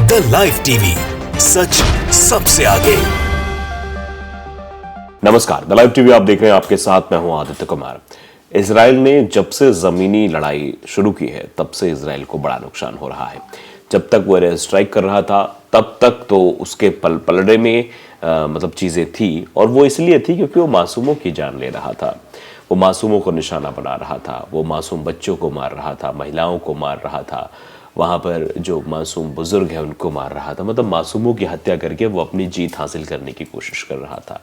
The live TV, सच सबसे आगे। नमस्कार, द लाइव टीवी आप देख रहे हैं, आपके साथ मैं हूं आदित्य कुमार। इजराइल ने जब से जमीनी लड़ाई शुरू की है तब से इजराइल को बड़ा नुकसान हो रहा है। जब तक वो एयर स्ट्राइक कर रहा था तब तक तो उसके पलड़े में मतलब चीजें थी, और वो इसलिए थी क्योंकि वो मासूमों की जान ले रहा था, वो मासूमों को निशाना बना रहा था, वो मासूम बच्चों को मार रहा था, महिलाओं को मार रहा था, वहाँ पर जो मासूम बुजुर्ग हैं उनको मार रहा था। मतलब मासूमों की हत्या करके वो अपनी जीत हासिल करने की कोशिश कर रहा था।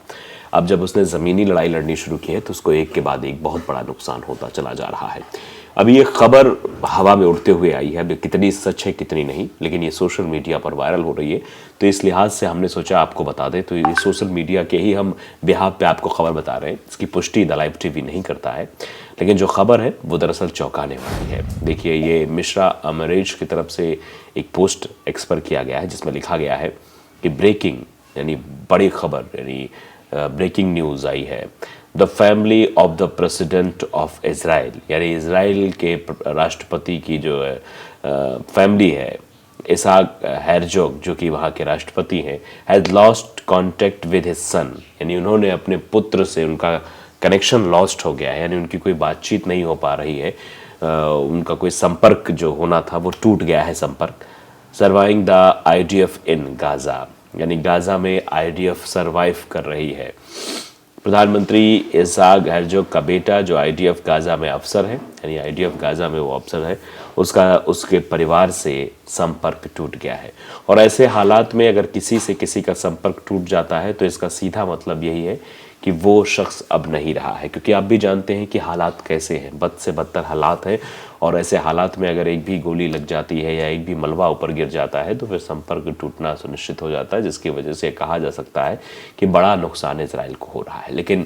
अब जब उसने ज़मीनी लड़ाई लड़नी शुरू की है तो उसको एक के बाद एक बहुत बड़ा नुकसान होता चला जा रहा है। अभी ये खबर हवा में उड़ते हुए आई है, अभी कितनी सच है कितनी नहीं, लेकिन ये सोशल मीडिया पर वायरल हो रही है, तो इस लिहाज से हमने सोचा आपको बता दें। तो ये सोशल मीडिया के ही हम बिहाफ पे आपको खबर बता रहे हैं, इसकी पुष्टि द लाइव टीवी नहीं करता है, लेकिन जो खबर है वो दरअसल चौंकाने वाली है। देखिए, ये मिश्रा अमरेज की तरफ से एक पोस्ट एक्स पर किया गया है जिसमें लिखा गया है कि ब्रेकिंग, यानी बड़ी खबर, यानी ब्रेकिंग न्यूज़ आई है। The family of the president of Israel, यानी इज़राइल के राष्ट्रपति की जो फैमिली है, इसाक हेरजोग जो कि वहाँ के राष्ट्रपति हैं, has lost contact with his son, यानी उन्होंने अपने पुत्र से उनका कनेक्शन लॉस्ट हो गया है, यानी उनकी कोई बातचीत नहीं हो पा रही है, उनका कोई संपर्क जो होना था वो टूट गया है संपर्क। Surviving the IDF in Gaza, यानी गाज़ा में आईडीएफ सरवाइव कर रही है। प्रधानमंत्री इसाक हेरजोग का बेटा जो आईडीएफ गाज़ा में अफसर है, यानी आईडीएफ गाज़ा में वो अफसर है, उसके परिवार से संपर्क टूट गया है। और ऐसे हालात में अगर किसी से किसी का संपर्क टूट जाता है तो इसका सीधा मतलब यही है कि वो शख्स अब नहीं रहा है, क्योंकि आप भी जानते हैं कि हालात कैसे हैं, बद से बदतर हालात हैं। और ऐसे हालात में अगर एक भी गोली लग जाती है या एक भी मलबा ऊपर गिर जाता है तो फिर संपर्क टूटना सुनिश्चित हो जाता है, जिसकी वजह से कहा जा सकता है कि बड़ा नुकसान इजराइल को हो रहा है। लेकिन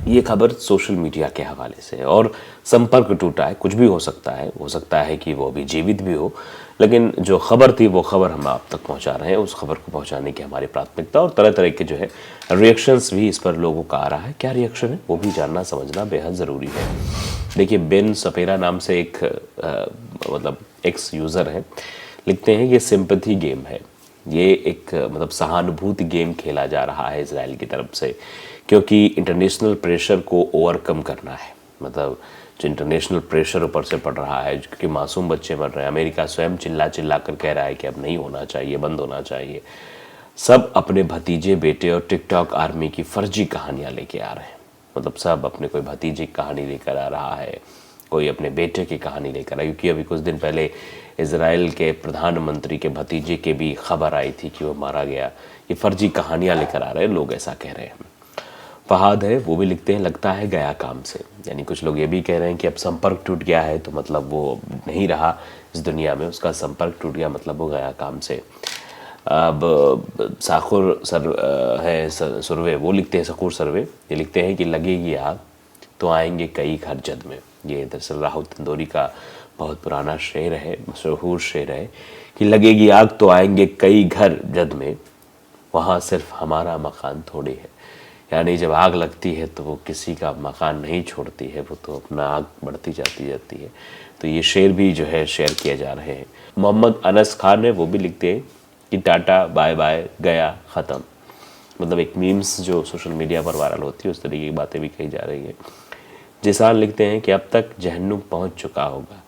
ये खबर सोशल मीडिया के हवाले से है, और संपर्क टूटा है, कुछ भी हो सकता है कि वो अभी जीवित भी हो, लेकिन जो खबर थी वो खबर हम आप तक पहुंचा रहे हैं। उस खबर को पहुंचाने की हमारी प्राथमिकता, और तरह तरह के जो है रिएक्शंस भी इस पर लोगों का आ रहा है। क्या रिएक्शन है वो भी जानना समझना बेहद ज़रूरी है। देखिए, बेन सपेरा नाम से एक मतलब एक्स यूज़र है, लिखते हैं ये सिंपैथी गेम है, ये एक मतलब सहानुभूति गेम खेला जा रहा है इजराइल की तरफ से, क्योंकि इंटरनेशनल प्रेशर को ओवरकम करना है। मतलब जो इंटरनेशनल प्रेशर ऊपर से पड़ रहा है, क्योंकि मासूम बच्चे मर रहे हैं, अमेरिका स्वयं चिल्ला चिल्ला कर कह रहा है कि अब नहीं होना चाहिए, बंद होना चाहिए। सब अपने भतीजे बेटे और टिकटॉक आर्मी की फर्जी कहानियां लेके आ रहे हैं। मतलब सब अपने कोई भतीजे की कहानी लेकर आ रहा है, कोई अपने बेटे की कहानी लेकर आया, क्योंकि अभी कुछ दिन पहले इजराइल के प्रधानमंत्री के भतीजे के भी खबर आई थी कि वो मारा गया। ये फर्जी कहानियां लेकर आ रहे हैं लोग, ऐसा कह रहे हैं। फहाद है, वो भी लिखते हैं लगता है गया काम से, यानी कुछ लोग ये भी कह रहे हैं कि अब संपर्क टूट गया है तो मतलब वो नहीं रहा इस दुनिया में, उसका संपर्क टूट गया मतलब वो गया काम से। अब साखुर सर है सुरवे, वो लिखते हैं, सखूर सर्वे, ये लिखते हैं कि लगेगी आग तो आएंगे कई घर जद में। ये दरअसल राहुल तंदूरी का बहुत पुराना शेर है, मशहूर शेर है कि लगेगी आग तो आएंगे कई घर जद में, वहाँ सिर्फ हमारा मकान थोड़ी है। यानी जब आग लगती है तो वो किसी का मकान नहीं छोड़ती है, वो तो अपना आग बढ़ती जाती है। तो ये शेर भी जो है शेयर किए जा रहे हैं। मोहम्मद अनस खान है, वो भी लिखते हैं कि टाटा बाय बाय गया ख़त्म। मतलब एक मीम्स जो सोशल मीडिया पर वायरल होती है उस तरीके की बातें भी कही जा रही है। जिसान लिखते हैं कि अब तक जहन्नुम पहुंच चुका होगा,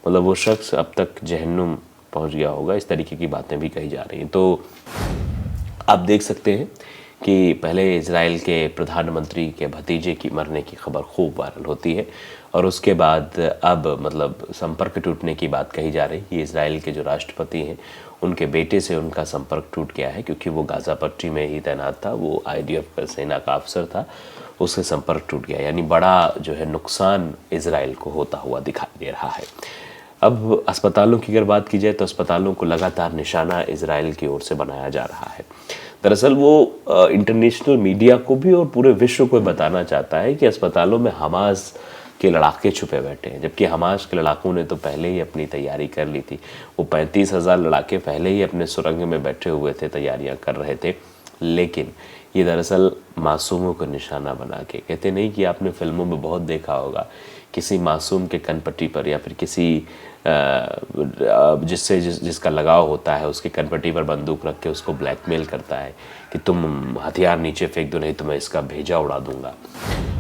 मतलब वो शख्स अब तक जहन्नुम पहुंच गया होगा, इस तरीके की बातें भी कही जा रही हैं। तो आप देख सकते हैं कि पहले इजराइल के प्रधानमंत्री के भतीजे की मरने की खबर खूब वायरल होती है, और उसके बाद अब मतलब संपर्क टूटने की बात कही जा रही है कि इजराइल के जो राष्ट्रपति हैं उनके बेटे से उनका संपर्क टूट गया है, क्योंकि वो गाज़ा पट्टी में ही तैनात था, वो आईडीएफ सेना का अफसर था, उससे संपर्क टूट गया। यानी बड़ा जो है नुकसान इजराइल को होता हुआ दिखाई दे रहा है। अब अस्पतालों की अगर बात की जाए तो अस्पतालों को लगातार निशाना इजराइल की ओर से बनाया जा रहा है। दरअसल वो इंटरनेशनल मीडिया को भी और पूरे विश्व को बताना चाहता है कि अस्पतालों में हमास के लड़ाके छुपे बैठे हैं, जबकि हमास के लड़ाकों ने तो पहले ही अपनी तैयारी कर ली थी। वो 35,000 लड़ाके पहले ही अपने सुरंग में बैठे हुए थे, तैयारियां कर रहे थे। लेकिन ये दरअसल मासूमों को निशाना बना के, कहते नहीं कि आपने फिल्मों में बहुत देखा होगा किसी मासूम के कनपट्टी पर या फिर किसी जिसका लगाव होता है उसके कनपट्टी पर बंदूक रख के उसको ब्लैकमेल करता है कि तुम हथियार नीचे फेंक दो नहीं तो मैं इसका भेजा उड़ा दूंगा।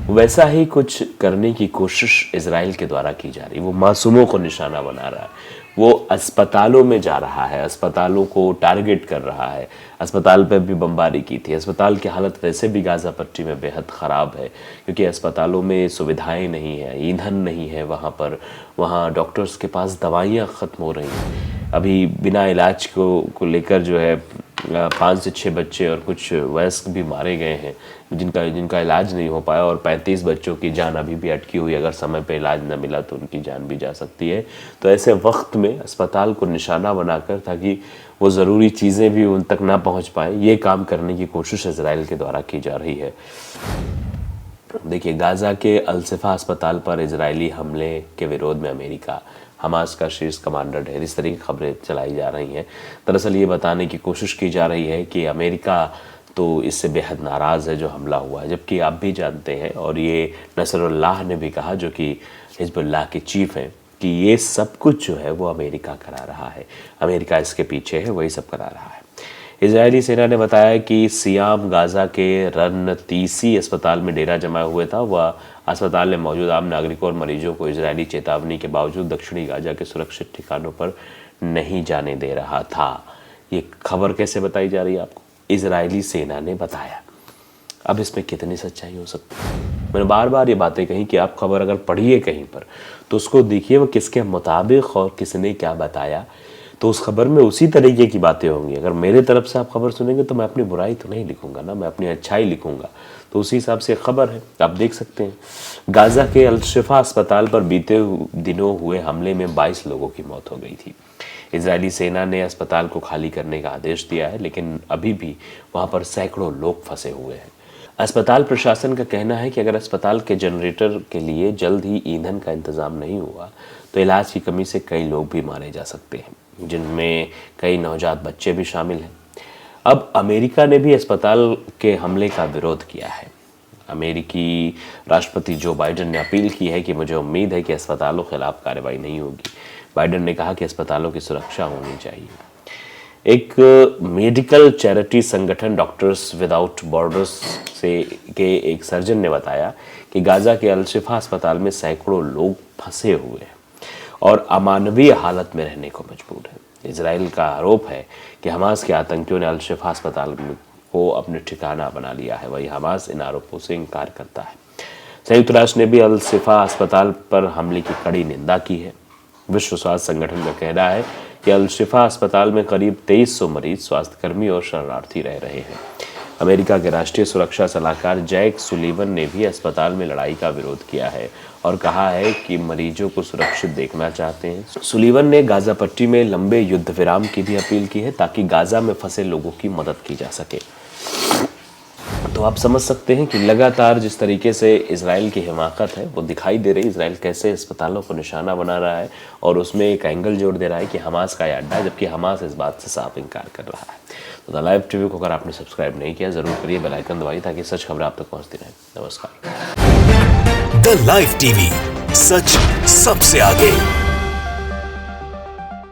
वैसा ही कुछ करने की कोशिश इजराइल के द्वारा की जा रही है। वो मासूमों को निशाना बना रहा है, वो अस्पतालों में जा रहा है, अस्पतालों को टारगेट कर रहा है। अस्पताल पर भी बमबारी की थी। अस्पताल की हालत वैसे भी गाज़ा पट्टी में बेहद ख़राब है क्योंकि अस्पतालों में सुविधाएं नहीं है, ईंधन नहीं है वहाँ डॉक्टर्स के पास दवाइयाँ ख़त्म हो रही हैं। अभी बिना इलाज को लेकर जो है 5 से 6 बच्चे और कुछ वयस्क भी मारे गए हैं जिनका इलाज नहीं हो पाया, और 35 बच्चों की जान अभी भी अटकी हुई। अगर समय पे इलाज न मिला तो उनकी जान भी जा सकती है। तो ऐसे वक्त में अस्पताल को निशाना बनाकर ताकि वो ज़रूरी चीज़ें भी उन तक ना पहुंच पाए, ये काम करने की कोशिश इजराइल के द्वारा की जा रही है। देखिए, गाज़ा के अल-शिफा अस्पताल पर इजरायली हमले के विरोध में अमेरिका, हमास का शीर्ष कमांडर है, इस तरह की खबरें चलाई जा रही हैं। दरअसल ये बताने की कोशिश की जा रही है कि अमेरिका तो इससे बेहद नाराज़ है जो हमला हुआ है, जबकि आप भी जानते हैं और ये नसरुल्लाह ने भी कहा जो कि हिजबुल्लाह के चीफ हैं कि ये सब कुछ जो है वो अमेरिका करा रहा है, अमेरिका इसके पीछे है, वही सब करा रहा है। इजरायली सेना ने बताया कि सियाम गाज़ा के रन तीसी अस्पताल में डेरा जमाए हुए था। वह अस्पताल में मौजूद आम नागरिकों और मरीजों को इजरायली चेतावनी के बावजूद दक्षिणी गाज़ा के सुरक्षित ठिकानों पर नहीं जाने दे रहा था। ये खबर कैसे बताई जा रही है आपको? इजरायली सेना ने बताया। अब इसमें कितनी सच्चाई हो सकती है? मैंने बार बार ये बातें कही कि आप खबर अगर पढ़िए कहीं पर तो उसको देखिए वो किसके मुताबिक और किसने क्या बताया, तो उस खबर में उसी तरीके की बातें होंगी। अगर मेरे तरफ से आप खबर सुनेंगे तो मैं अपनी बुराई तो नहीं लिखूंगा ना, मैं अपनी अच्छाई लिखूंगा। तो उसी हिसाब से खबर है, आप देख सकते हैं। गाज़ा के अल-शिफा अस्पताल पर बीते दिनों हुए हमले में 22 लोगों की मौत हो गई थी। इजरायली सेना ने अस्पताल को खाली करने का आदेश दिया है, लेकिन अभी भी वहाँ पर सैकड़ों लोग फंसे हुए हैं। अस्पताल प्रशासन का कहना है कि अगर अस्पताल के जनरेटर के लिए जल्द ही ईंधन का इंतज़ाम नहीं हुआ तो इलाज की कमी से कई लोग भी मारे जा सकते हैं, जिनमें कई नवजात बच्चे भी शामिल हैं। अब अमेरिका ने भी अस्पताल के हमले का विरोध किया है। अमेरिकी राष्ट्रपति जो बाइडेन ने अपील की है कि मुझे उम्मीद है कि अस्पतालों के खिलाफ कार्रवाई नहीं होगी। बाइडेन ने कहा कि अस्पतालों की सुरक्षा होनी चाहिए। एक मेडिकल चैरिटी संगठन डॉक्टर्स विदाउट बॉर्डर्स के एक सर्जन ने बताया कि गाज़ा के अल-शिफा अस्पताल में सैकड़ों लोग फंसे हुए हैं और अमानवीय हालत में रहने को मजबूर हैं। इजराइल का आरोप है कि हमास के आतंकियों ने अल-शिफा अस्पताल को अपने ठिकाना बना लिया है। वही हमास इन आरोपों से इनकार करता है। संयुक्त राष्ट्र ने भी अल-शिफा अस्पताल पर हमले की कड़ी निंदा की है। विश्व स्वास्थ्य संगठन का कहना है कि अल-शिफा अस्पताल में करीब 2300 मरीज, स्वास्थ्यकर्मी और शरणार्थी रह रहे हैं। अमेरिका के राष्ट्रीय सुरक्षा सलाहकार जैक सुलीवन ने भी अस्पताल में लड़ाई का विरोध किया है और कहा है कि मरीजों को सुरक्षित देखना चाहते हैं। सुलीवन ने गाज़ा पट्टी में लंबे युद्ध विराम की भी अपील की है ताकि गाज़ा में फंसे लोगों की मदद की जा सके। तो आप समझ सकते हैं कि लगातार जिस तरीके से इजराइल की हिमाकत है वो दिखाई दे रही है। इजराइल कैसे अस्पतालों को निशाना बना रहा है और उसमें एक एंगल जोड़ दे रहा है कि हमास का अड्डा है, जबकि हमास इस बात से साफ इनकार कर रहा है। तो द लाइव टीवी को अगर आपने सब्सक्राइब नहीं किया जरूर करिए, बेल आइकन दबाइए ताकि सच खबरें आप तक पहुंचती रहें। नमस्कार। द लाइव टीवी, सच सबसे आगे।